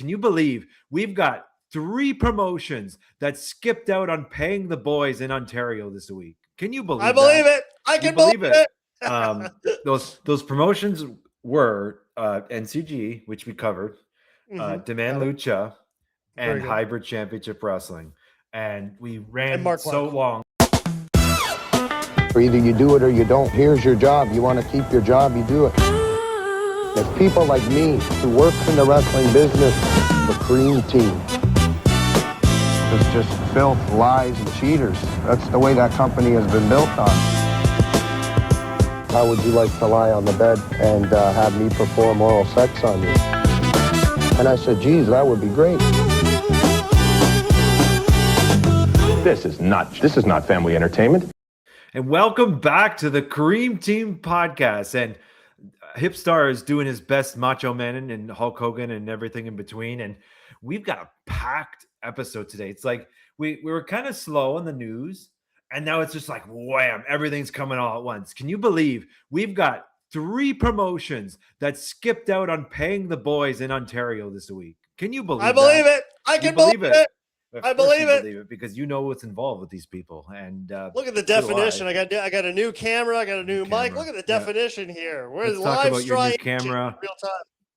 Can you believe we've got 3 promotions that skipped out on paying the boys in Ontario this week? Can you believe I believe that? it. I can believe it. Those promotions were NCG, which we covered, Demand Lucha, and Hybrid Championship Wrestling. And we ran so long. Or either you do it or you don't. Here's your job. You want to keep your job, you do it. It's people like me who work in the wrestling business, the cream team. It's just filth, lies, and cheaters. That's the way that company has been built on. How would you like to lie on the bed and have me perform oral sex on you? And I said, geez, that would be great. This is not family entertainment. And welcome back to the Cream Team podcast. And Hipstar is doing his best Macho Man and Hulk Hogan and everything in between. And we've got a packed episode today. It's like we were kind of slow on the news. And now it's just like, wham, everything's coming all at once. Can you believe we've got 3 promotions that skipped out on paying the boys in Ontario this week? Can you believe I believe it. I can believe it. I believe it because you know what's involved with these people. And look at the definition. I got a new camera. I got a new mic. Look at the definition here. We're live streaming your new camera, real time.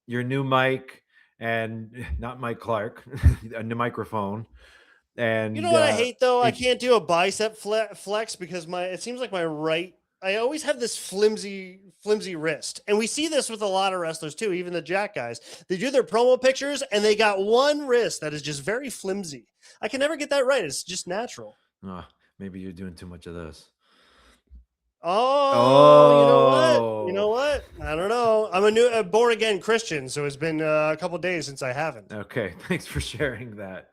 Your new mic, and not Mike Clark, a new microphone. And you know what I hate though? I can't do a bicep flex because it seems like my right. I always have this flimsy wrist. And we see this with a lot of wrestlers too, even the Jack guys. They do their promo pictures and they got one wrist that is just very flimsy. I can never get that right. It's just natural. Oh, maybe you're doing too much of this. Oh, you know what? I don't know. I'm a new born again Christian, so it's been a couple days since I haven't. Okay, thanks for sharing that.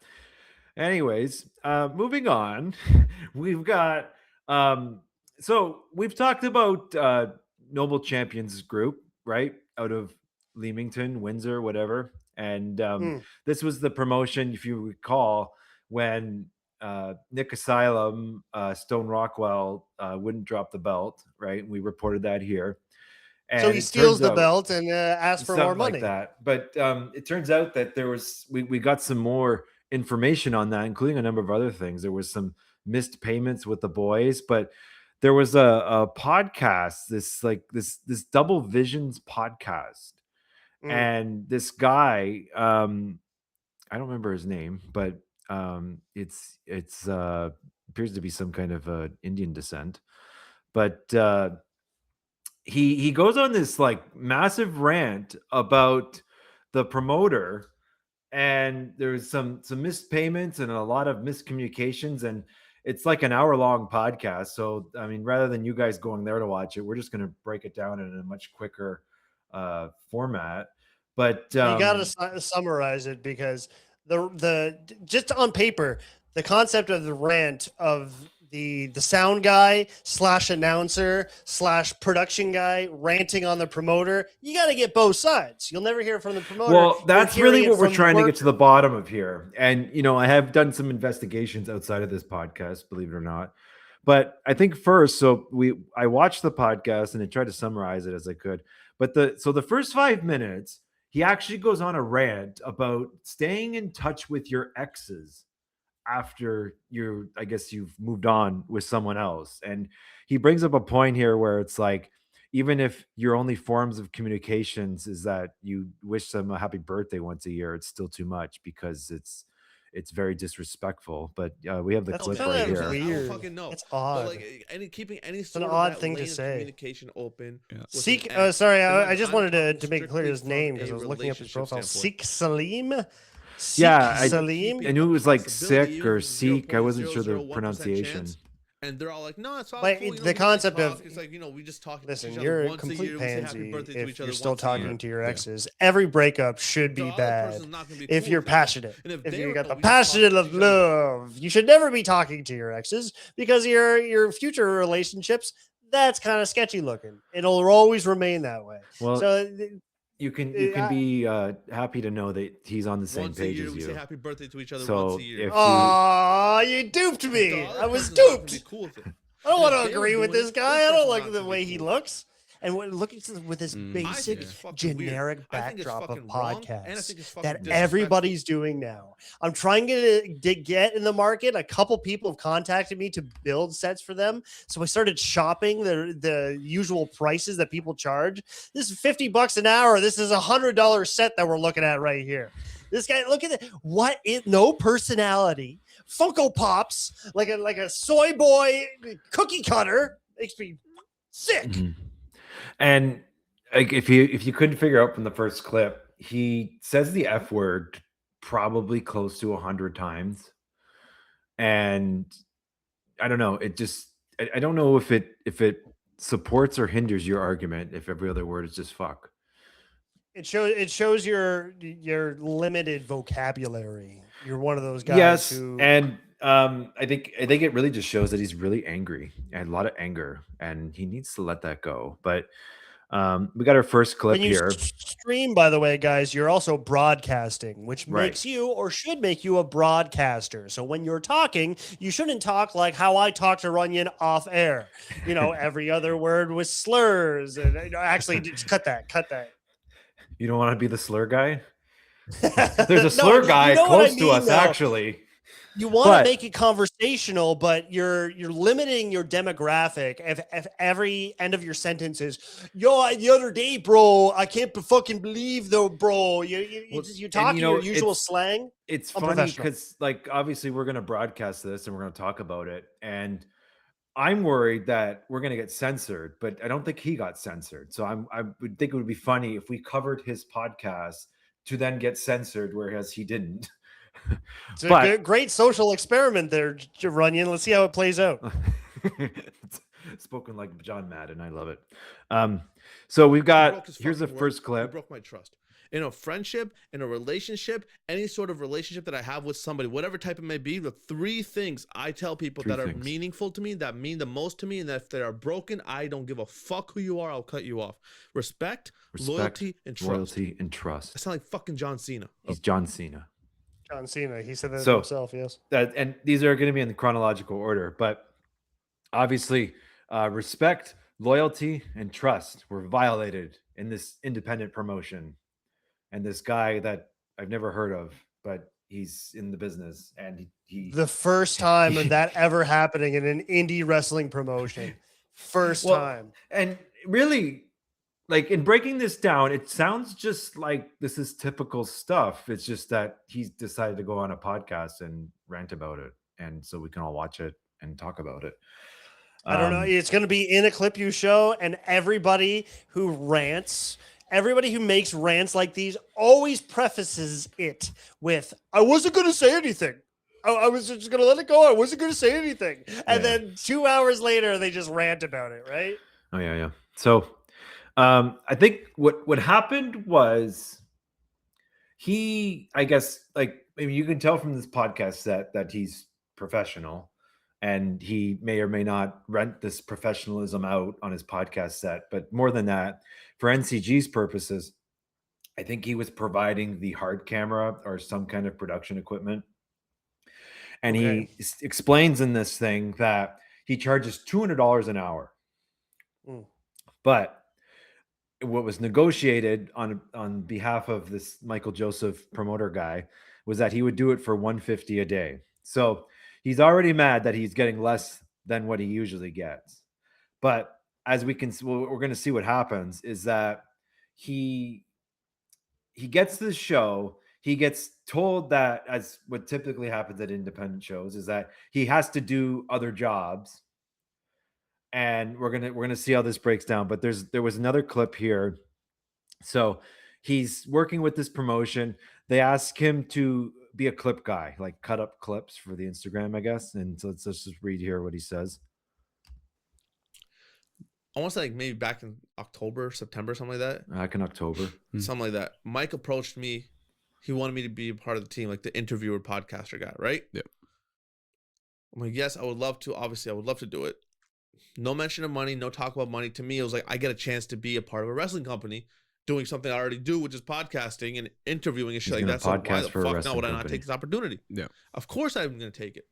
Anyways, moving on, we've got so we've talked about Noble Champions Group, right? Out of Leamington, Windsor, whatever. And this was the promotion, if you recall, when Nick Asylum, Stone Rockwell wouldn't drop the belt, right? We reported that here. And so he steals the belt and asks for more money. Like that. But it turns out that there was we got some more information on that, including a number of other things. There was some missed payments with the boys, but there was a podcast, this Double Visions podcast. And this guy, I don't remember his name, but it's appears to be some kind of Indian descent. But he goes on this like massive rant about the promoter, and there's some missed payments and a lot of miscommunications, and it's like an hour-long podcast. So I mean, rather than you guys going there to watch it, we're just going to break it down in a much quicker format. But you got to summarize it, because the just on paper, the concept of the rant of the sound guy / announcer / production guy ranting on the promoter, you got to get both sides. You'll never hear from the promoter. Well, that's really what we're trying to get to the bottom of here. And, you know, I have done some investigations outside of this podcast, believe it or not. But I think first, I watched the podcast and I tried to summarize it as I could. But the first 5 minutes, he actually goes on a rant about staying in touch with your exes after I guess you've moved on with someone else. And he brings up a point here where it's like, even if your only forms of communications is that you wish them a happy birthday once a year, it's still too much because it's very disrespectful. But we have the clip right here. Weird. I don't fucking know. It's odd. But like keeping any sort of odd that thing lane to of say. Communication open. Yeah. Seek. Sorry, I just wanted to make it clear his name because I was looking up his profile. Seek Salim. Salim. I knew it was like sick or Seek. I wasn't sure the pronunciation. And they're all like, no, it's all cool. You know, the concept of it's like, you know, we just talk. Listen, to each you're other a once complete a year, pansy if you're still once talking to your exes. Every breakup should be bad if you're passionate. If you got the passion of love, you should never be talking to your exes, because your future relationships, that's kind of sketchy looking. It'll always remain that way. Well, so you can be happy to know that he's on the same page as you. We say happy birthday to each other so once a year. You duped me. I was duped. I don't want to agree with this guy. I don't like the way he looks. And look at with this I think basic it's fucking weird. generic I think it's backdrop of fucking wrong, and I podcasts think it's fucking that disrespectful. everybody's doing now. I'm trying to get in the market. A couple people have contacted me to build sets for them. So I started shopping the usual prices that people charge. This is $50 an hour. This is $100 set that we're looking at right here. This guy, look at it. No personality. Funko Pops, like a soy boy cookie cutter. Makes me sick. Mhm. And like if you couldn't figure out from the first clip, he says the F word probably close to 100 times. And I don't know, I don't know if it supports or hinders your argument if every other word is just fuck. It shows your limited vocabulary. You're one of those guys Yes, who and I think it really just shows that he's really angry and a lot of anger, and he needs to let that go. But we got our first clip when you here. stream, by the way, guys, you're also broadcasting, which Right. makes you or should make you a broadcaster. So when you're talking, you shouldn't talk like how I talk to Runyon off air. You know, every other word was slurs. And actually, just cut that. You don't want to be the slur guy? There's a slur No, guy you know what I close to mean, us, though. actually. You want But- to make it conversational, but you're limiting your demographic. If every end of your sentence is, "Yo, the other day, bro, I can't fucking believe though, bro." You talk you know, your usual it's- slang. It's funny Unprofessional. because, like, obviously we're going to broadcast this and we're going to talk about it. And I'm worried that we're going to get censored, but I don't think he got censored. So I would think it would be funny if we covered his podcast to then get censored, whereas he didn't. It's a But- great social experiment there, Runyon. Let's see how it plays out. Spoken like John Madden. I love it. So we've He got, broke his here's the fucking word. first He clip. broke my trust. In a friendship, in a relationship, any sort of relationship that I have with somebody, whatever type it may be, the three things I tell people Three that are things. meaningful to me, that mean the most to me, and that if they are broken, I don't give a fuck who you are, I'll cut you off. Respect, loyalty, and trust. Loyalty and trust. I sound like fucking John Cena. He's John Cena. John Cena, he said that So- himself. Yes. And these are going to be in the chronological order, but obviously, respect, loyalty, and trust were violated in this independent promotion. And this guy that I've never heard of, but he's in the business, and he The first time of that ever happening in an indie wrestling promotion. First Well, time. And really, like, in breaking this down, it sounds just like this is typical stuff. It's just that he's decided to go on a podcast and rant about it, and so we can all watch it and talk about it. I don't know. It's going to be in a clip you show, and everybody who makes rants like these always prefaces it with, "I wasn't going to say anything. I was just going to let it go. I wasn't going to say anything." And Yeah. then 2 hours later, they just rant about it, right? Oh yeah. So, I think what happened was I guess, like, maybe you can tell from this podcast that he's professional, and he may or may not rent this professionalism out on his podcast set. But more than that, for NCG's purposes, I think he was providing the hard camera or some kind of production equipment. And Okay. he explains in this thing that he charges $200 an hour. Mm. But what was negotiated on behalf of this Michael Joseph promoter guy was that he would do it for $150 a day. So he's already mad that he's getting less than what he usually gets. But as we're going to see what happens is that he gets this show. He gets told that, as what typically happens at independent shows, is that he has to do other jobs. And we're gonna see how this breaks down. But there was another clip here. So he's working with this promotion. They ask him to be a clip guy, like cut up clips for the Instagram, I guess. And so let's just read here what he says. I want to say like maybe back in October, September, something like that. Back in October. Something like that. Mike approached me. He wanted me to be a part of the team, like the interviewer, podcaster guy, right? Yep. I'm like, yes, I would love to. Obviously, I would love to do it. No mention of money, no talk about money. To me, it was like I get a chance to be a part of a wrestling company, doing something I already do, which is podcasting and interviewing and shit He's like gonna that. So why podcast the for a fuck now wrestling would I not company. take this opportunity? Yeah. Of course I'm going to take it.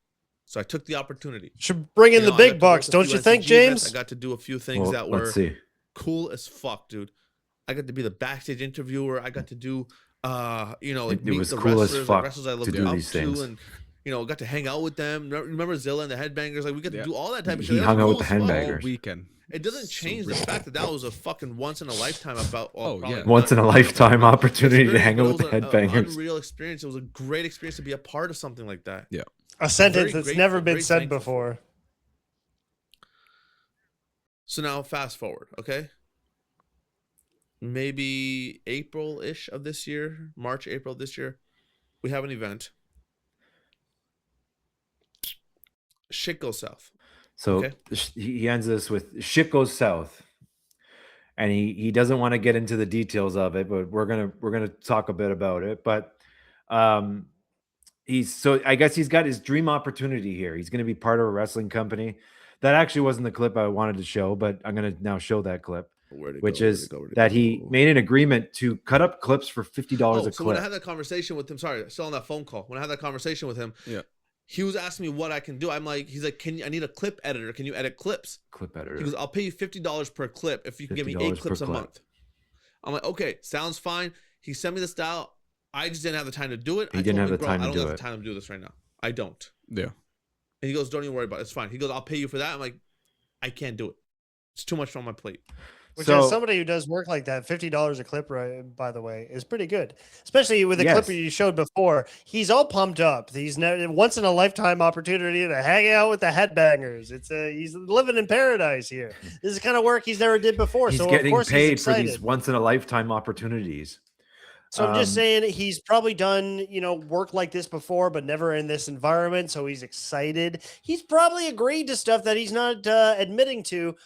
So I took the opportunity. Should bring in You the know, I got big to work bucks, a don't few you think, NCG events. James? I got to do a few things Well, that were let's see. cool as fuck, dude. I got to be the backstage interviewer. I got to do, you know, like It meet was the cool as wrestlers, fuck like wrestlers I to looked do up these to, things. and you know, got to hang out with them. Remember Zilla and the Headbangers? Like we got to do all that type of shit. He That hung was out cool with the as fuck. Headbangers. All weekend. It doesn't change the fact that that was a fucking once in a lifetime about. Oh, probably yeah. Once in a not- lifetime opportunity to hang out experience, with the but it was Headbangers. an unreal experience. It was a great experience to be a part of something like that. Yeah. A sentence Very that's never grateful, been very said thankful for before. So now fast forward, okay? Maybe April-ish of this year, March, April of this year, we have an event. Shit goes south. So Okay. he ends this with shit goes south, and he doesn't want to get into the details of it, but we're gonna talk a bit about it. But I guess he's got his dream opportunity here. He's going to be part of a wrestling company. That actually wasn't the clip I wanted to show, but I'm going to now show that clip, which is that he made an agreement to cut up clips for $50 a So when I clip. had that conversation with him, sorry, still on that phone call. When I had that conversation with him, Yeah. he was asking me what I can do. I'm like, he's like, I need a clip editor. Can you edit clips? Clip He editor. goes, I'll pay you $50 per clip if you can give me 8 $50 per clips a clip. month. I'm like, okay, sounds fine. He sent me the style. I just didn't have the time to do it. He I didn't told have him, the "Bro, time to I don't do have it." the time to do this right now. I don't. Yeah. And he goes, don't even worry about it. It's fine. He goes, I'll pay you for that. I'm like, I can't do it. It's too much on my plate. Which, as somebody who does work like that, $50 a clip, right, by the way, is pretty good. Especially with the clip Yes. you showed before. He's all pumped up. He's once in a lifetime opportunity to hang out with the Headbangers. He's living in paradise here. This is the kind of work he's never did before. He's So of getting course he's paid for excited. these once in a lifetime opportunities. So I'm just saying he's probably done, work like this before, but never in this environment. So he's excited. He's probably agreed to stuff that he's not admitting to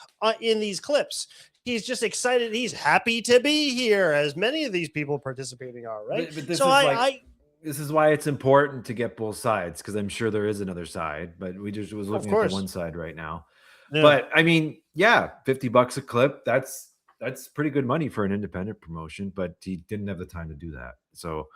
in these clips. He's just excited. He's happy to be here, as many of these people participating are, right? But this So this is why it's important to get both sides, because I'm sure there is another side, but we just was looking at the one side right now. Yeah. But I mean, yeah, $50 a clip, that's pretty good money for an independent promotion, but he didn't have the time to do that. So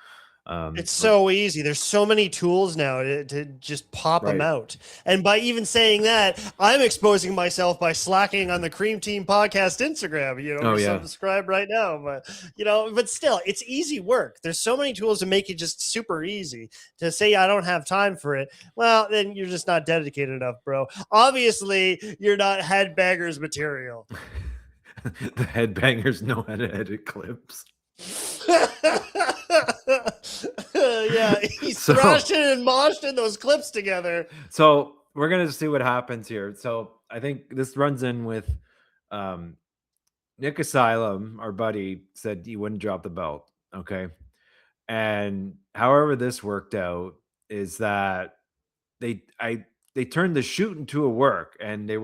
it's so easy. There's so many tools now to just pop them Right. out. And by even saying that, I'm exposing myself by slacking on the Cream Team podcast Instagram. Oh, yeah. Subscribe right now. But but still, it's easy work. There's so many tools to make it just super easy. To say I don't have time for it, well, then you're just not dedicated enough, bro. Obviously, you're not Headbangers material. The Headbangers know how to edit clips. Yeah, he's So- thrashing and moshing those clips together. So we're gonna see what happens here. So I think this runs in with Nick Asylum, our buddy, said he wouldn't drop the belt. Okay. And however this worked out is that they turned the shoot into a work, and they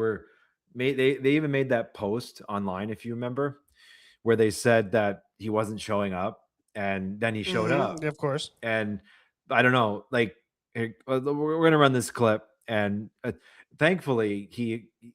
even made that post online, if you remember, where they said that he wasn't showing up, and then he showed up. Of course. And I don't know, like we're gonna run this clip, and thankfully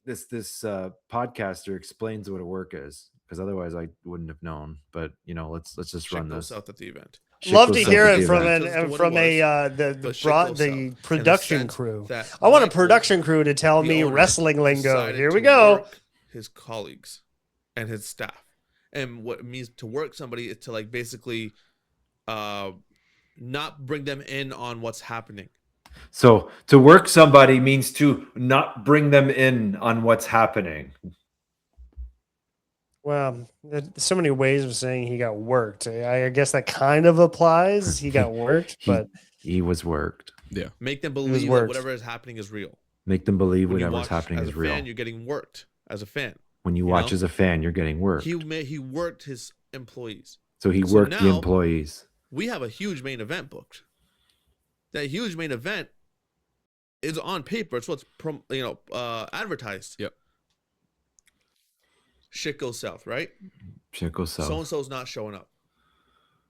this podcaster explains what a work is, because otherwise I wouldn't have known. But let's just Shit run goes this. south at the event. Shit Love goes to south hear at it the from event. Tells us what from it a was, the but shit goes south. the And the production sense crew. that I want a Michael, production crew to tell the me owner, wrestling lingo. decided Here to we go. work his colleagues and his staff. And what it means to work somebody is to like basically not bring them in on what's happening. So to work somebody means to not bring them in on what's happening. Well, there's so many ways of saying he got worked. I guess that kind of applies. He got worked, but He was worked. Yeah. Make them was believe that worked. whatever is happening is real. Make them believe When you whatever's watch happening as is a real. fan, you're getting worked as a fan. When you you watch know? as a fan, you're getting worked. He worked his employees. So he So worked the now- employees. We have a huge main event booked. That huge main event is on paper. It's what's advertised. Yep. Shit goes south, right? Shit goes south. So and so's not showing up.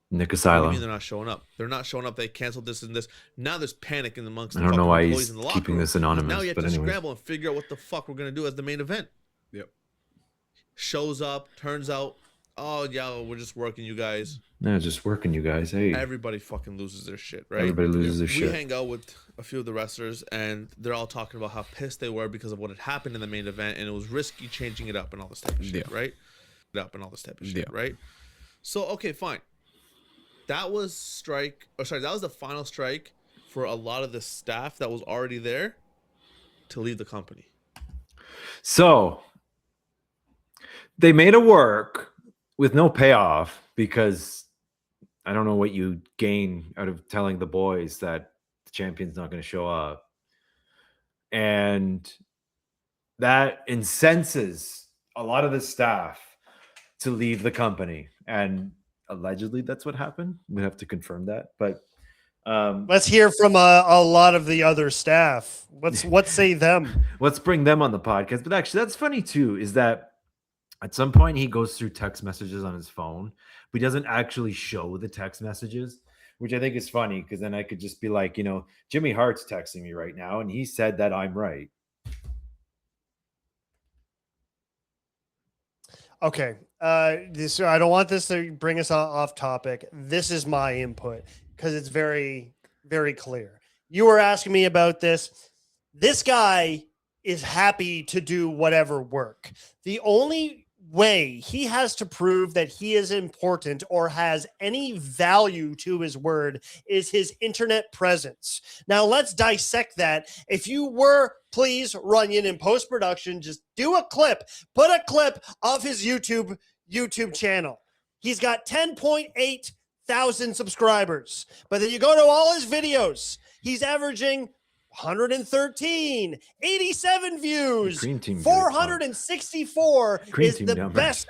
Nick What do you Asylum. mean they're not showing up? They're not showing up. They canceled this and this. Now there's panic amongst the I don't know fucking why employees he's in the locker keeping room. this anonymous, Now you have but to anyways. scramble and figure out what the fuck we're gonna do as the main event. Yep. Shows up, turns out, oh yeah, we're just working you guys. No, just working, you guys. Hey, Everybody fucking loses their shit, right? everybody loses their We shit. hang out with a few of the wrestlers, and they're all talking about how pissed they were because of what had happened in the main event, and it was risky changing it up and all this type of shit, Yeah. right? up and all this type of shit, right? So okay, fine. That was that was the final strike for a lot of the staff that was already there to leave the company. So they made it work with no payoff because I don't know what you gain out of telling the boys that the champion's not going to show up. And that incenses a lot of the staff to leave the company. And allegedly that's what happened. We have to confirm that. But let's hear from a lot of the other staff. Let's say them. Let's bring them on the podcast. But actually, that's funny too, is that at some point he goes through text messages on his phone, but he doesn't actually show the text messages, which I think is funny because then I could just be like, Jimmy Hart's texting me right now, and he said that I'm right. Okay. So I don't want this to bring us off topic. This is my input because it's very, very clear. You were asking me about this. This guy is happy to do whatever work. The only way he has to prove that he is important or has any value to his word is his internet presence. Now let's dissect that. If you were, please, Runyon, in post-production, just do a clip, put a clip of his YouTube channel. He's got 10.8 thousand subscribers, but then you go to all his videos, he's averaging 113, 87 views, 464 is the best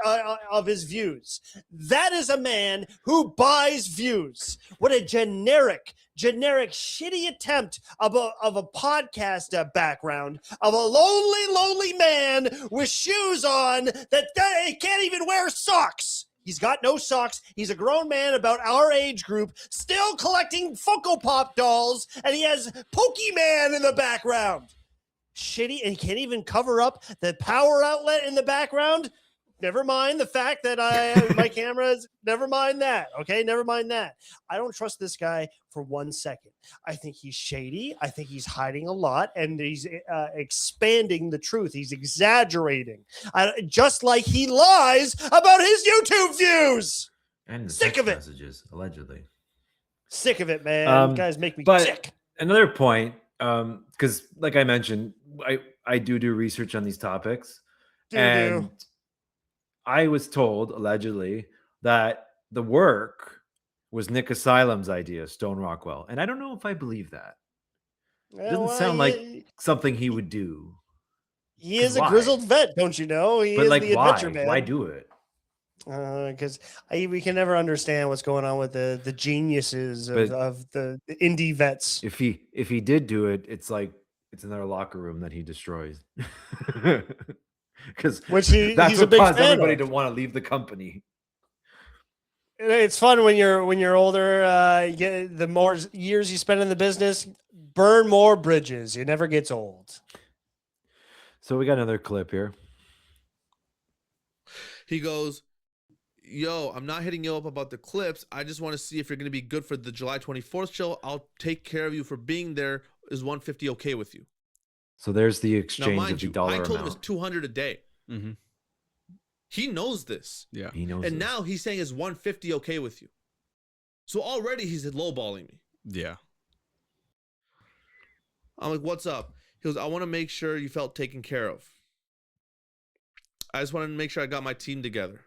of his views. That is a man who buys views. What a generic, shitty attempt of a podcast background of a lonely man with shoes on that can't even wear socks. He's got no socks. He's a grown man about our age group, still collecting Funko Pop dolls, and he has Pokemon in the background. Shitty, and he can't even cover up the power outlet in the background. Never mind the fact that my camera is. Never mind that. Okay, never mind that. I don't trust this guy for 1 second. I think he's shady. I think he's hiding a lot, and he's expanding the truth. He's exaggerating, just like he lies about his YouTube views. And sick of it. Messages, allegedly. Sick of it, man. You guys make me sick. Another point, because like I mentioned, I do research on these topics, and I was told, allegedly, that the work was Nick Asylum's idea, Stone Rockwell. And I don't know if I believe that. It doesn't sound like something he would do. He is a grizzled vet, don't you know? He is the adventure man. Why do it? Because we can never understand what's going on with the geniuses of the indie vets. If he did do it, it's like it's in their locker room that he destroys. Because he's that's what a big caused fan everybody of. to want to leave the company. It's fun when you're older. The more years you spend in the business, burn more bridges. It never gets old. So we got another clip here. He goes, "Yo, I'm not hitting you up about the clips. I just want to see if you're going to be good for the July 24th show. I'll take care of you for being there. Is 150 okay with you?" So there's the exchange now, mind of the you, dollar I told amount. him it's 200 a day. Mm-hmm. He knows this. Yeah, he knows. And this. now he's saying is 150 okay with you? So already he's lowballing me. Yeah. I'm like, "What's up?" He goes, "I want to make sure you felt taken care of. I just wanted to make sure I got my team together."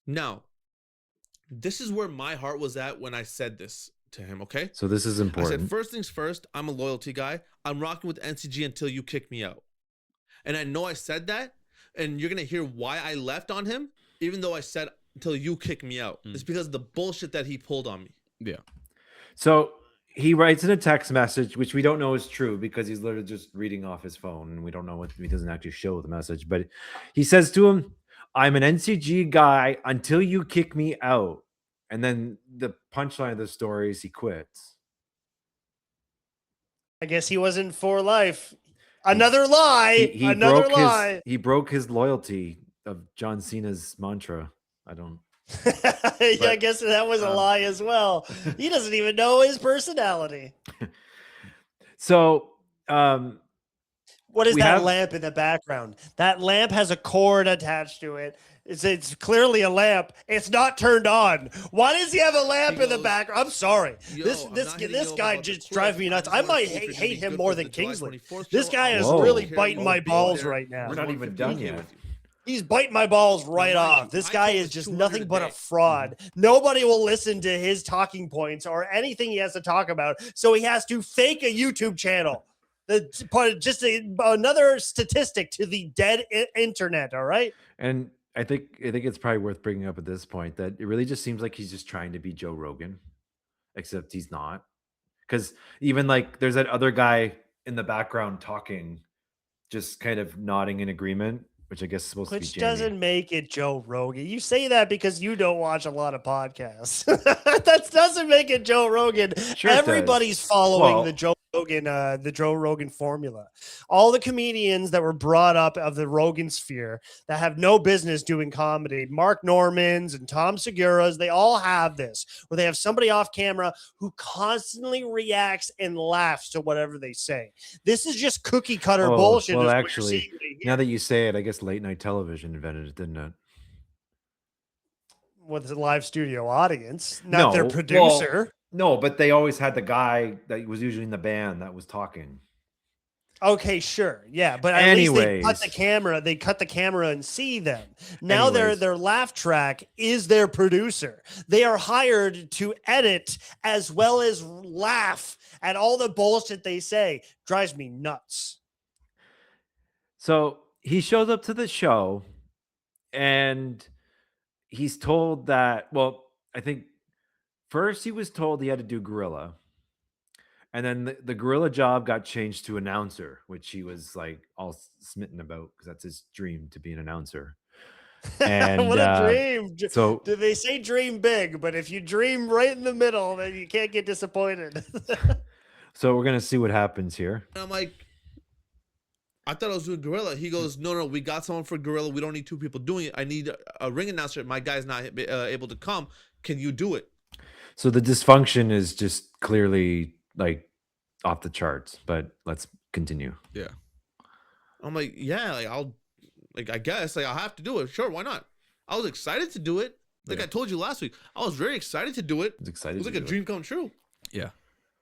Now, this is where my heart was at when I said this to him, okay? So this is important. I said, first things first, I'm a loyalty guy. I'm rocking with NCG until you kick me out. And I know I said that, and you're going to hear why I left on him, even though I said until you kick me out. It's because of the bullshit that he pulled on me. Yeah. So he writes in a text message, which we don't know is true because he's literally just reading off his phone, and we don't know what he doesn't actually show the message. But he says to him, "I'm an NCG guy until you kick me out." And then the punchline of the story is he quits. I guess he wasn't for life. Another lie. Another lie. He broke his loyalty of John Cena's mantra. I don't. Yeah, I guess that was a lie as well. He doesn't even know his personality. So, What is We that have- lamp in the background? That lamp has a cord attached to it. It's clearly a lamp. It's not turned on. Why does he have a lamp in the goes, background? I'm sorry. "Yo, This I'm this not hitting this you up guy about the just clip. drives me nuts. just I wanna might see if you're hate gonna be him good more for than the July Kingsley. 24th This show. guy I'll is Whoa. really care biting about my being balls there. right now. We're not As long even as done people yet. with you. He's biting my balls right mind off. you, This I guy told is us just 200 nothing a but a day. fraud. Nobody will listen to his talking points or anything he has to talk about. So he has to fake a YouTube channel. Another statistic to the dead internet. All right. And I think it's probably worth bringing up at this point that it really just seems like he's just trying to be Joe Rogan, except he's not. Because even like there's that other guy in the background talking, just kind of nodding in agreement, which I guess is supposed to be Which Jamie. doesn't make it Joe Rogan. You say that because you don't watch a lot of podcasts. That doesn't make it Joe Rogan. Sure it Everybody's does. following Well- the Joe Rogan formula. All the comedians that were brought up of the Rogan sphere that have no business doing comedy, Mark Normans and Tom Segura's, they all have this, where they have somebody off camera who constantly reacts and laughs to whatever they say. This is just cookie cutter Oh, bullshit. well, is what you're actually, seeing right here. now that you say it, I guess late night television invented it, didn't it? With the live studio audience, not their No, producer. No, but they always had the guy that was usually in the band that was talking. Okay, sure. Yeah, but at least they cut the Anyways. camera. They cut the camera and see them. Now Anyways. their laugh track is their producer. They are hired to edit as well as laugh at all the bullshit they say. Drives me nuts. So he shows up to the show and he's told that, well, I think first he was told he had to do gorilla. And then the gorilla job got changed to announcer, which he was like all smitten about because that's his dream to be an announcer. And What a dream. So Do they say dream big? But if you dream right in the middle, then you can't get disappointed. so we're gonna see what happens here. And I'm like, I thought I was doing gorilla. He goes, no, we got someone for gorilla. We don't need two people doing it. I need a ring announcer. My guy's not able to come. Can you do it? So the dysfunction is just clearly like off the charts, but let's continue. Yeah. I'm like, yeah, I guess I'll have to do it. Sure, why not? I was excited to do it. Like Yeah. I told you last week, I was very excited to do it. I was excited. It was to like a do it. dream come true. Yeah.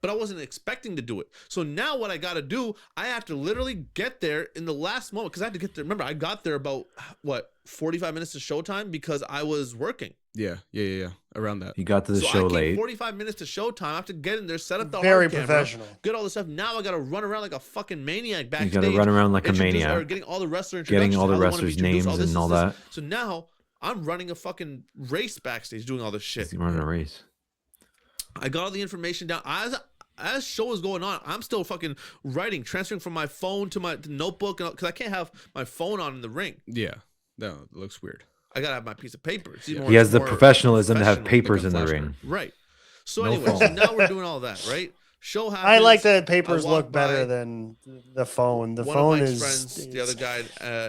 But I wasn't expecting to do it. So now what I got to do, I have to literally get there in the last moment because I had to get there. Remember, I got there about 45 minutes to showtime because I was working. Yeah. Around that. He got to the So show I came late. 45 minutes to showtime. I have to get in there, set up the Very hard camera, professional. get all this stuff. Now I got to run around like a fucking maniac backstage. You got to run around like a introduce- or maniac, getting all the wrestler getting all the introductions, how they wanna be wrestlers' introduced, names this, and all this. that. So now I'm running a fucking race backstage doing all this shit. He's running a race. I got all the information down. As show is going on, I'm still fucking writing, transferring from my phone to my notebook, because I can't have my phone on in the ring. Yeah. No, it looks weird. I gotta have my piece of paper. It's Yeah. more- He has it's the more professionalism to have professional, papers like in a the flash ring. card. Right. So No anyway, so phone. now we're doing all that, right? Show happens. I like that papers I walk look better by, than the phone. The one phone of Mike's is friends, the other guy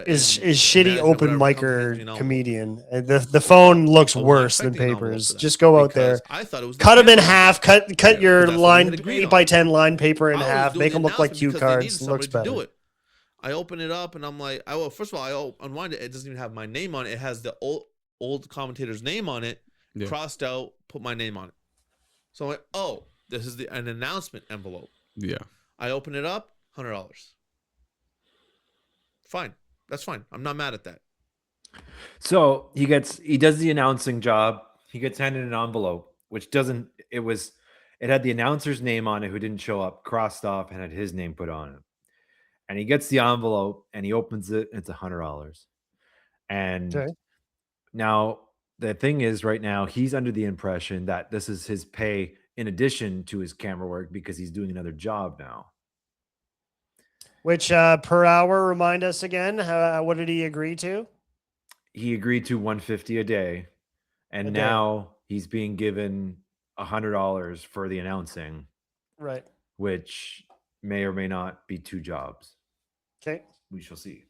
is in shitty management, open whatever, micer you know. comedian. And the phone looks I was not worse than expecting an envelope papers. for that Just go out there, because I thought it was the cut them in camera. half, cut your that's what we line had agreed 8x10 line paper in I was half, doing make the them look like cue announcement because they cards. needed Looks somebody to better. do it. I open it up and I'm like, first of all, I unwind it. It doesn't even have my name on it. It has the old commentator's name on it, Yeah. crossed out, put my name on it. So I'm like, oh, this is an announcement envelope. Yeah. I open it up, $100. Fine, that's fine. I'm not mad at that. So he does the announcing job. He gets handed an envelope, which doesn't. It had the announcer's name on it who didn't show up, crossed off, and had his name put on it. And he gets the envelope and he opens it. And it's $100. And Okay. now the thing is, right now he's under the impression that this is his pay in addition to his camera work because he's doing another job now. Which per hour? Remind us again. What did he agree to? He agreed to $150 a day, and A day. now he's being given $100 for the announcing, Right. which may or may not be two jobs. Okay. We shall see.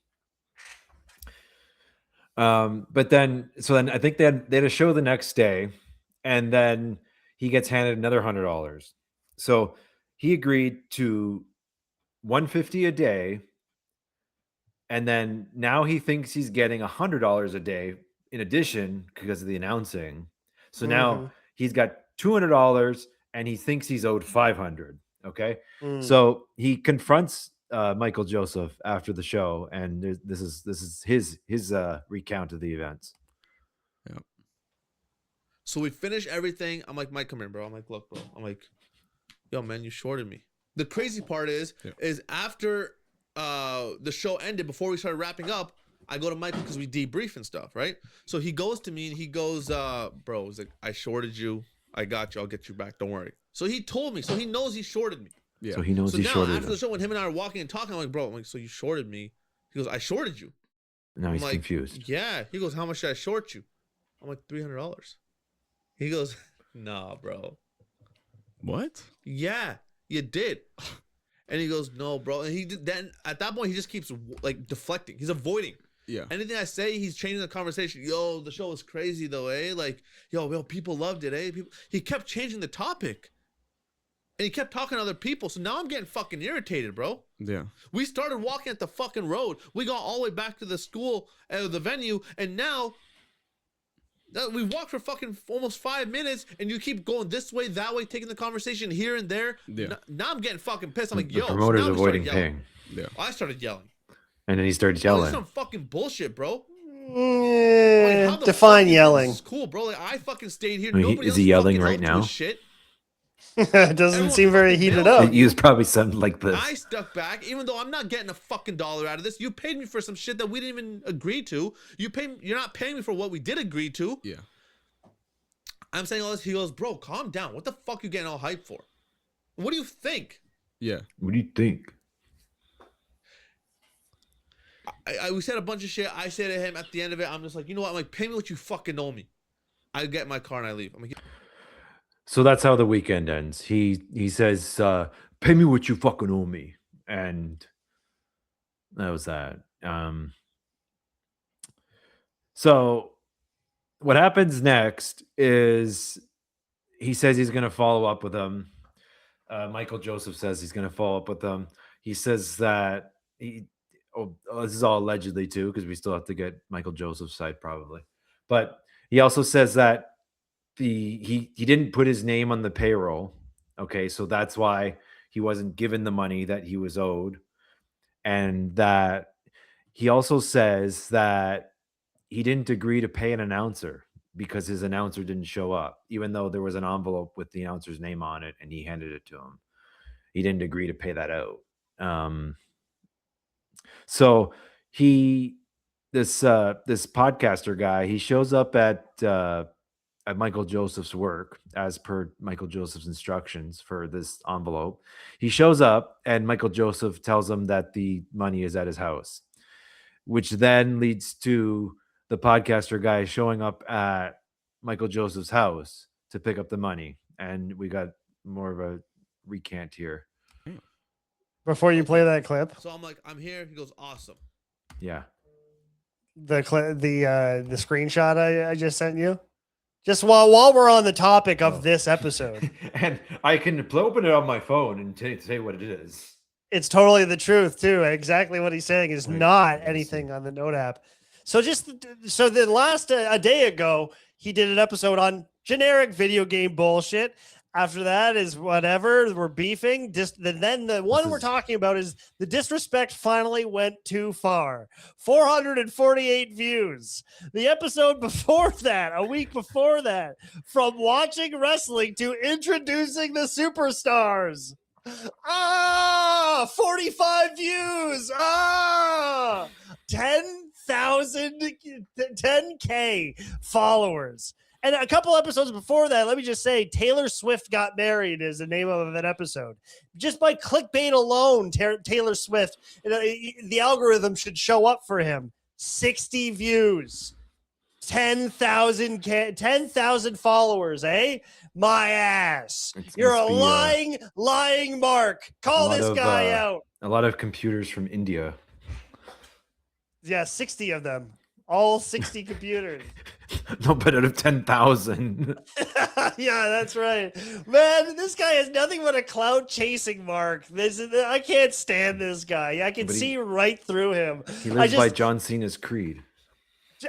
But then I think they had a show the next day, and then he gets handed another $100. So he agreed to $150 a day And then now he thinks he's getting $100 a day in addition because of the announcing. So now he's got $200 and he thinks he's owed $500. Okay. So he confronts Michael Joseph after the show, and this is his recount of the events. Yeah. So we finish everything. I'm like, Mike, come here, bro. I'm like, look, bro. I'm like, yo, man, you shorted me. The crazy part is after the show ended, before we started wrapping up, I go to Michael because we debrief and stuff, right? So he goes to me and he goes, bro, he's like, I shorted you. I got you. I'll get you back. Don't worry. So he told me. So he knows he shorted me. Yeah. So he knows So he now shorted after him. the show, when him and I are walking and talking, I'm like, bro, I'm like, so you shorted me? He goes, I shorted you. Now he's I'm like, confused. Yeah. He goes, how much did I short you? I'm like, $300. He goes, nah, bro. What? Yeah, you did. And he goes, no, bro. And he did, then at that point, he just keeps like deflecting. He's avoiding. Yeah. Anything I say, he's changing the conversation. Yo, the show was crazy though, eh? Like, yo, people loved it, eh? He kept changing the topic. And he kept talking to other people. So now I'm getting fucking irritated, bro. Yeah. We started walking at the fucking road. We got all the way back to the school, the venue, and now we walked for fucking almost 5 minutes, and you keep going this way, that way, taking the conversation here and there. Yeah. Now I'm getting fucking pissed. I'm like, The yo, promoter's so now we started avoiding yelling. paying. Yeah. I started yelling. And then he started Oh, this yelling. is some fucking bullshit, bro. Eh, How the define fuck yelling. This is cool, bro. Like, I fucking stayed here. I mean, Nobody is else he yelling fucking right helped now? with shit. It doesn't Everyone seem very fucking heated bailed. up. It probably sounded like this. I stuck back, even though I'm not getting a fucking dollar out of this. You paid me for some shit that we didn't even agree to. You're not paying me for what we did agree to. Yeah. I'm saying all this. He goes, bro, calm down. What the fuck you getting all hyped for? What do you think? Yeah. What do you think? We said a bunch of shit. I say to him at the end of it, I'm just like, you know what? I'm like, pay me what you fucking owe me. I get in my car and I leave. I'm like, So that's how the weekend ends. He says, "Pay me what you fucking owe me," and that was that. So what happens next is he says he's going to follow up with him. Michael Joseph says he's going to follow up with them. He says that this is all allegedly too, because we still have to get Michael Joseph's side probably. But he also says that he didn't put his name on the payroll. Okay, so that's why he wasn't given the money that he was owed. And that he also says that he didn't agree to pay an announcer because his announcer didn't show up, even though there was an envelope with the announcer's name on it and he handed it to him. He didn't agree to pay that out. So this podcaster guy, he shows up at Michael Joseph's work as per Michael Joseph's instructions for this envelope. He shows up and Michael Joseph tells him that the money is at his house, which then leads to the podcaster guy showing up at Michael Joseph's house to pick up the money. And we got more of a recant here. Before you play that clip, so I'm like, I'm here. He goes, awesome. Yeah. the screenshot I just sent you, just while we're on the topic of this episode, And I can open it on my phone and say what it is. it's totally the truth too. Exactly what he's saying is Wait, not let me anything see. on the Note app. So the last a day ago, he did an episode on generic video game bullshit. After that is whatever, we're beefing. Then the one we're talking about is the disrespect finally went too far. 448 views. The episode before that, a week before that, from watching wrestling to introducing the superstars. 45 views. 10K followers. And a couple episodes before that, let me just say, Taylor Swift got married is the name of that episode. Just by clickbait alone, Taylor Swift, the algorithm should show up for him. 60 views, 10,000 followers, eh? My ass. You're a lying Mark. Call this guy out. A lot of computers from India. Yeah, 60 of them. All 60 computers. No, but out of 10,000. Yeah, that's right. Man, this guy has nothing but a cloud chasing mark. I can't stand this guy. I can But he- see right through him. He I lives by just John Cena's creed.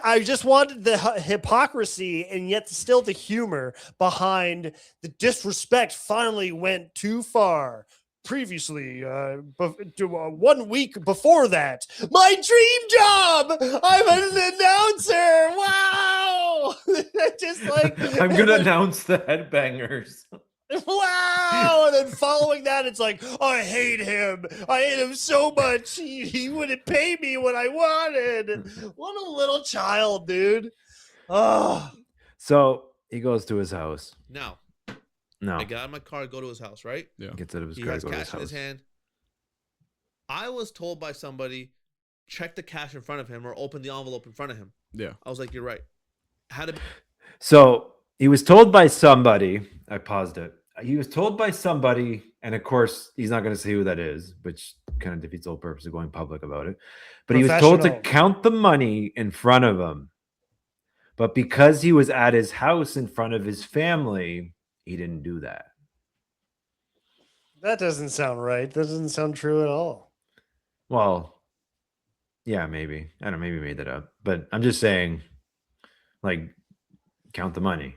I just wanted the hypocrisy and yet still the humor behind the disrespect finally went too far. Previously, 1 week before that, my dream job. I'm an announcer. Wow. Just like I'm going to announce the Headbangers. wow. And then following that, it's like, I hate him. I hate him so much. He wouldn't pay me what I wanted. What a little child, dude. Oh, So he goes to his house. Now, No, I get out of my car, go to his house, right? Yeah. gets out of his He car, has go to his cash in his house. hand. I was told by somebody, check the cash in front of him or open the envelope in front of him. Yeah. I was like, you're right. Had to be So he was told by somebody. I paused it. He was told by somebody, and of course, he's not going to say who that is, which kind of defeats the whole purpose of going public about it. But he was told to Professional. count the money in front of him. But because he was at his house in front of his family, he didn't do that. that doesn't sound right. That doesn't sound true at all. Well, yeah, maybe. I don't know, maybe he made that up. But I'm just saying, like, count the money.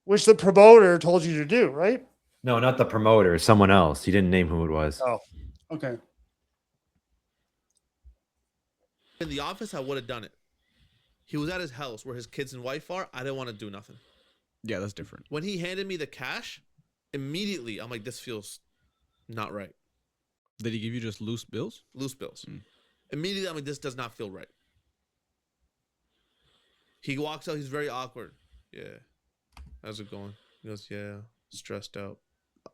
Which the promoter told you to do, right? No, not the promoter, someone else. He didn't name who it was. Oh, okay. in the office, I would have done it. He was at his house where his kids and wife are. I didn't want to do nothing. Yeah, that's different. When he handed me the cash, immediately I'm like, this feels not right. Did he give you just loose bills? Loose bills. Mm. Immediately, I'm like, this does not feel right. He walks out. He's very awkward. Yeah. How's it going? He goes, yeah, stressed out.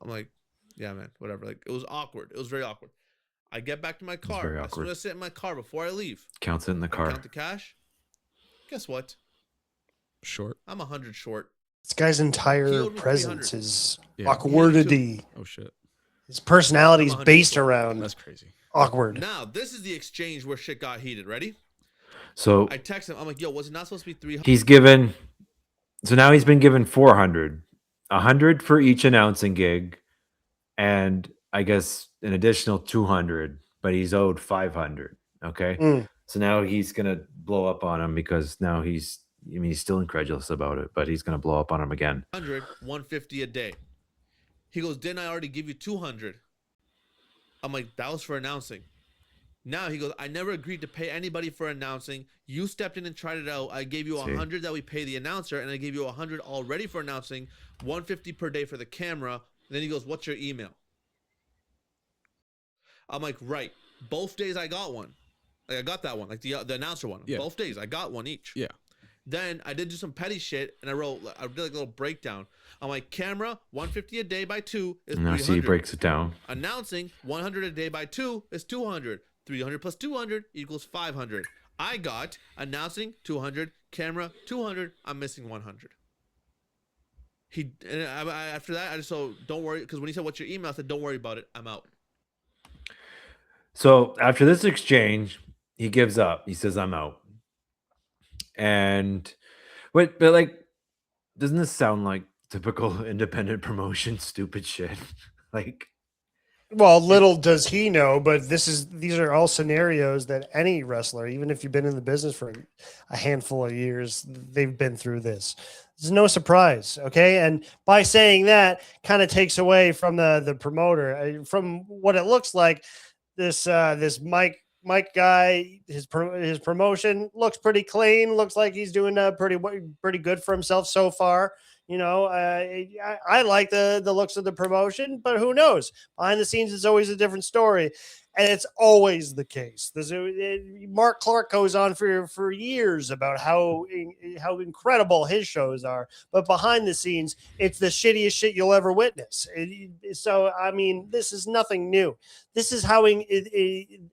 I'm like, yeah, man, whatever. Like, it was awkward. It was very awkward. I get back to my car. very As soon awkward. as I sit in my car before I leave, Counts it in the I car. count the cash. Guess what? Short. I'm 100 short. This guy's He entire owed me presence 300. is Yeah. awkwardity. Oh shit. His personality is I'm 100 based short. around That's crazy. awkward. Now, this is the exchange where shit got heated. Ready? So I text him. I'm like, yo, was it not supposed to be 300? he's given, so now he's been given 400, 100 for each announcing gig, and I guess an additional 200, but he's owed 500. Okay. Mm. So now he's going to blow up on him because now he's still incredulous about it, but he's going to blow up on him again. 100, 150 a day. He goes, didn't I already give you 200? I'm like, that was for announcing. Now he goes, I never agreed to pay anybody for announcing. You stepped in and tried it out. I gave you See. 100 that we pay the announcer, and I gave you 100 already for announcing, 150 per day for the camera. And then he goes, what's your email? I'm like, right. Both days I got one. Like, I got that one, like the announcer one. Yeah. Both days I got one each. Yeah. Then I did do some petty shit, and I did like a little breakdown. I'm like, camera, 150 a day by 2 is And now 300. see, he breaks it down. Announcing, 100 a day by 2 is 200. 300 plus 200 equals 500. I got announcing 200, camera 200. I'm missing 100. After that, I just so don't worry, because when he said what's your email, I said don't worry about it. I'm out. So after this exchange, he gives up. He says, I'm out. And but like, doesn't this sound like typical independent promotion stupid shit? Like, Well, little does he know, but these are all scenarios that any wrestler, even if you've been in the business for a handful of years, they've been through this. It's no surprise, okay? And by saying that, kind of takes away from the promoter. From what it looks like, this Mike guy, his promotion looks pretty clean. Looks like he's doing pretty good for himself so far. You know, I like the looks of the promotion, but who knows? Behind the scenes, it's always a different story, and it's always the case. Mark Clark goes on for years about how incredible his shows are, but behind the scenes, it's the shittiest shit you'll ever witness. So, I mean, this is nothing new. This is how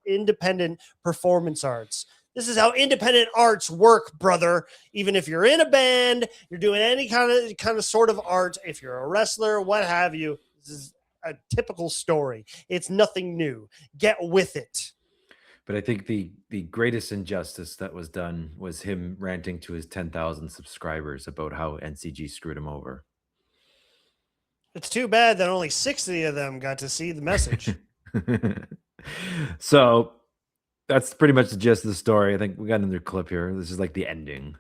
independent performance arts. This is how independent arts work, brother. Even if you're in a band, you're doing any kind of sort of art, if you're a wrestler, what have you, this is a typical story. It's nothing new. Get with it. But I think the greatest injustice that was done was him ranting to his 10,000 subscribers about how NCG screwed him over. It's too bad that only 60 of them got to see the message. So that's pretty much the gist of the story. I think we got another clip here. This is like the ending.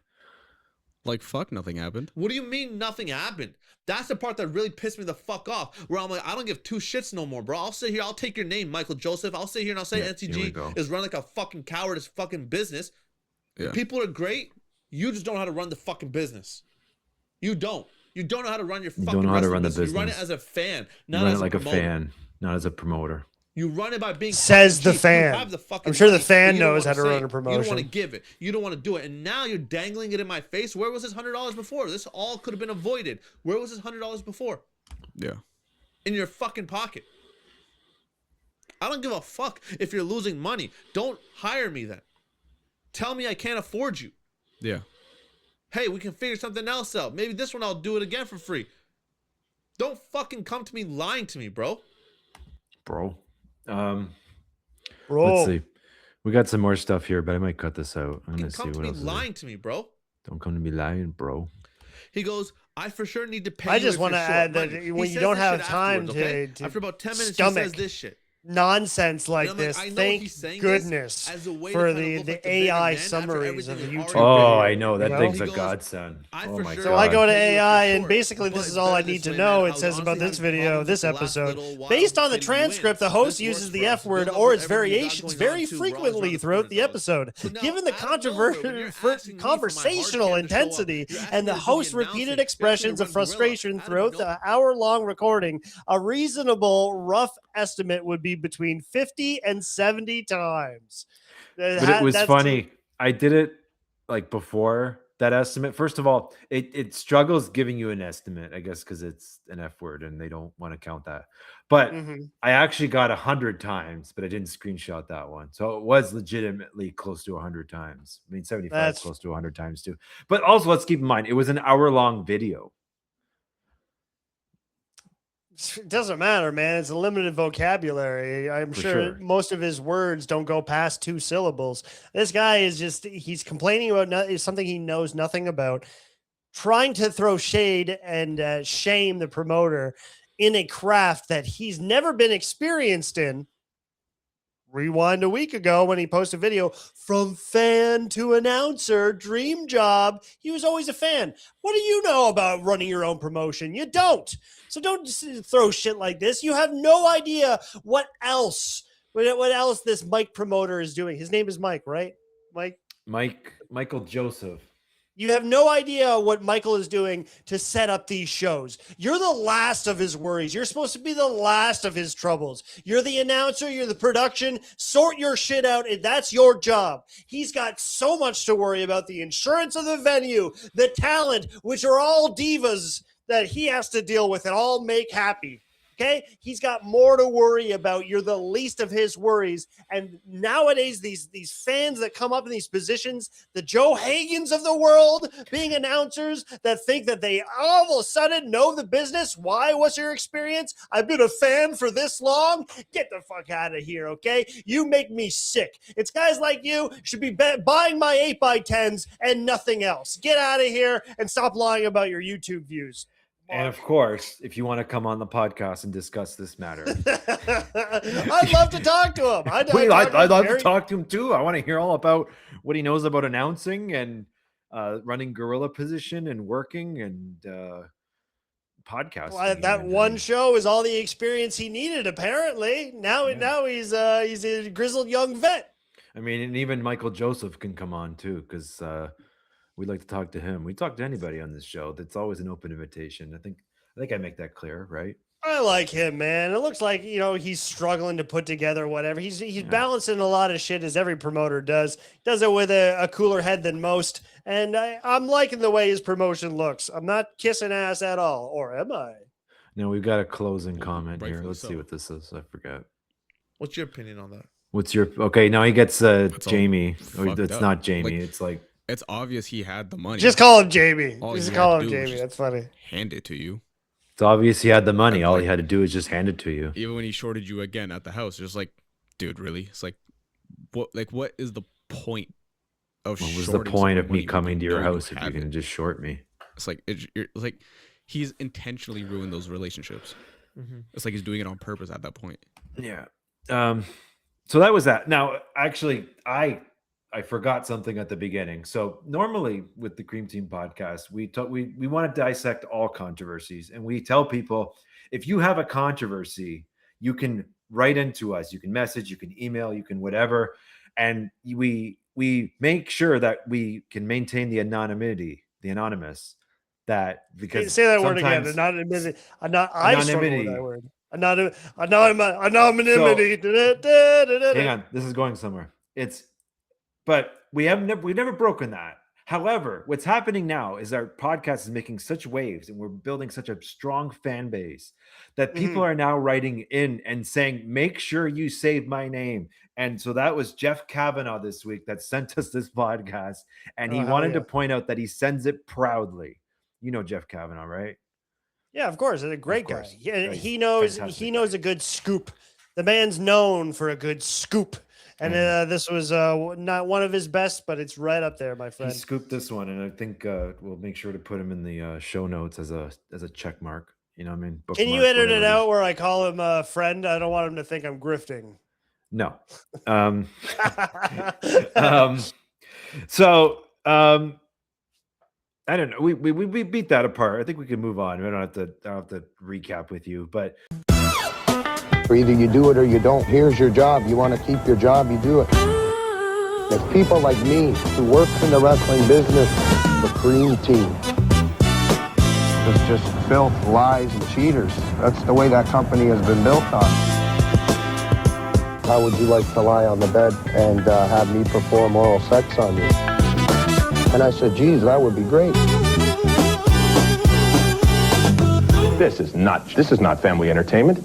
Like, fuck, nothing happened. What do you mean nothing happened? That's the part that really pissed me the fuck off. Where I'm like, I don't give two shits no more, bro. I'll sit here, I'll take your name, Michael Joseph. I'll sit here and I'll say Yeah, here we go. NCG is run like a fucking coward, it's fucking business. Yeah. People are great. You just don't know how to run the fucking business. You don't. You don't know how to run your fucking know how to wrestling run the business. You run it business. as a fan, You not run as it like a promoter. fan, not as a promoter. You run it by being Says fucking the cheap. fan. You have the fucking I'm sure the money, fan but you don't knows wanna how to say run a it. You don't want to promotion. give it. You don't want to do it. And now you're dangling it in my face. Where was this $100 before? This all could have been avoided. Where was this $100 before? Yeah. In your fucking pocket. I don't give a fuck if you're losing money. Don't hire me then. Tell me I can't afford you. Yeah. Hey, we can figure something else out. Maybe this one I'll do it again for free. Don't fucking come to me lying to me, bro. Bro. Bro. Let's see. We got some more stuff here, but I might cut this out. I'm You gonna see come to what me else is there. lying to me, bro. Don't come to me lying, bro. He goes, I for sure need to pay I you just if want to you're short add that money." when He you says don't this have shit time afterwards, okay? to After about 10 minutes, he stomach says this shit. nonsense like And I'm like, this, I know thank he's saying goodness this as a way to for kind of the look like the bigger AI man after summaries everything of the we've YouTube already Oh, video, I know. That you thing's He a goes, godsend. I Oh for my sure So god. I go to pay you if you're AI and short, basically but this is it's all I better need this to way, know. man. I It was says about honestly this having video, problems this with the last episode. little while Based on the getting you in. transcript, the This host works uses for the us. F word Good luck or with its everything we got variations going on, very too. We're always frequently around throughout the $200. episode. So now, Given the out of nowhere, when you're asking me for my hard conversational cam to show up, intensity you're asking and me the to do host's the repeated announcing, you're asking me to expressions of run Gorilla. frustration Out of throughout no- the hour-long recording, a reasonable rough estimate would be between 50 and 70 times. But it was That's funny. I did it like before that estimate. First of all, it struggles giving you an estimate, I guess, because it's an F word and they don't want to count that. But Mhm. I actually got 100 times, but I didn't screenshot that one. So it was legitimately close to 100 times. I mean, 75 That's- close to 100 times too. But also, let's keep in mind, it was an hour-long video. It doesn't matter, man. It's a limited vocabulary. I'm For sure sure. most of his words don't go past 2 syllables. This guy is he's complaining about something he knows nothing about, trying to throw shade and shame the promoter in a craft that he's never been experienced in. Rewind a week ago when he posted a video from fan to announcer, dream job. He was always a fan. What do you know about running your own promotion? You don't. So don't just throw shit like this. You have no idea what else this Mike promoter is doing. His name is Mike, right? Michael Joseph. You have no idea what Michael is doing to set up these shows. You're the last of his worries. You're supposed to be the last of his troubles. You're the announcer. You're the production. Sort your shit out. That's your job. He's got so much to worry about: the insurance of the venue, the talent, which are all divas that he has to deal with and all make happy. Okay, he's got more to worry about. You're the least of his worries. And nowadays, these fans that come up in these positions, the Joe Hagans of the world, being announcers that think that they all of a sudden know the business. Why? What's your experience? I've been a fan for this long. Get the fuck out of here, okay? You make me sick. It's guys like you should be buying my 8x10s and nothing else. Get out of here and stop lying about your YouTube views. And of course, if you want to come on the podcast and discuss this matter, I'd love to talk to him. I'd love to talk to him too. I want to hear all about what he knows about announcing and running gorilla position and working and podcasting. Well, that one show is all the experience he needed. Apparently, now he's a grizzled young vet. I mean, and even Michael Joseph can come on too, because we'd like to talk to him. We talk to anybody on this show. That's always an open invitation. I think I make that clear, right? I like him, man. It looks like, he's struggling to put together whatever. He's balancing a lot of shit, as every promoter does. Does it with a cooler head than most. And I'm liking the way his promotion looks. I'm not kissing ass at all, or am I? Now we've got a closing comment here. Rightfully Let's see so. what this is. I forgot. What's your opinion on that? What's your okay? Now he gets all Jamie. Or fucked it's up. not Jamie. Like, it's like It's obvious he had the money. Just call him Jamie. All Just he call had him to do was Jamie. just- That's funny. hand it to you. it's obvious he had the money. And, All like- he had to do is just hand it to you. Even when he shorted you again at the house, just like, dude, really? It's like, what is the point of What was the shorting point someone of me when you coming to your know house if have you're it? gonna just short me? It's like it's like he's intentionally ruined those relationships. Mhm. It's like he's doing it on purpose at that point. Yeah. So that was that. Now, actually, I forgot something at the beginning. So normally with the Cream Team podcast, we want to dissect all controversies, and we tell people if you have a controversy, you can write into us, you can message, you can email, you can whatever, and we make sure that we can maintain the anonymous, that because Say that word again. sometimes I struggle with that anonymity. word. Anonymity. Hang on, this is going somewhere. But we've never broken that. However, what's happening now is our podcast is making such waves, and we're building such a strong fan base that people are now writing in and saying, "Make sure you save my name." And so that was Jeff Kavanaugh this week that sent us this podcast, and he Oh, hell wanted yeah. to point out that he sends it proudly. You know Jeff Kavanaugh, right? Yeah, of course. He's a great guy. course. Yeah, Yeah, he he's knows fantastic a good scoop. The man's known for a good scoop. And this was not one of his best, but it's right up there, my He friend. scooped this one, and I think we'll make sure to put him in the show notes as a check mark. You know what I mean? Can you Bookmark, edit it whatever is. out where I call him a friend? I don't want him to think I'm grifting. No. So I don't know. We beat that apart. I think we can move on. I don't have to recap with you, but Or either you do it or you don't. Here's your job. You want to keep your job, you do it. If people like me who work in the wrestling business, the Cream Team, it's just filth, lies, and cheaters. That's the way that company has been built on. How would you like to lie on the bed and have me perform oral sex on you? And I said, geez, that would be great. This is not family entertainment.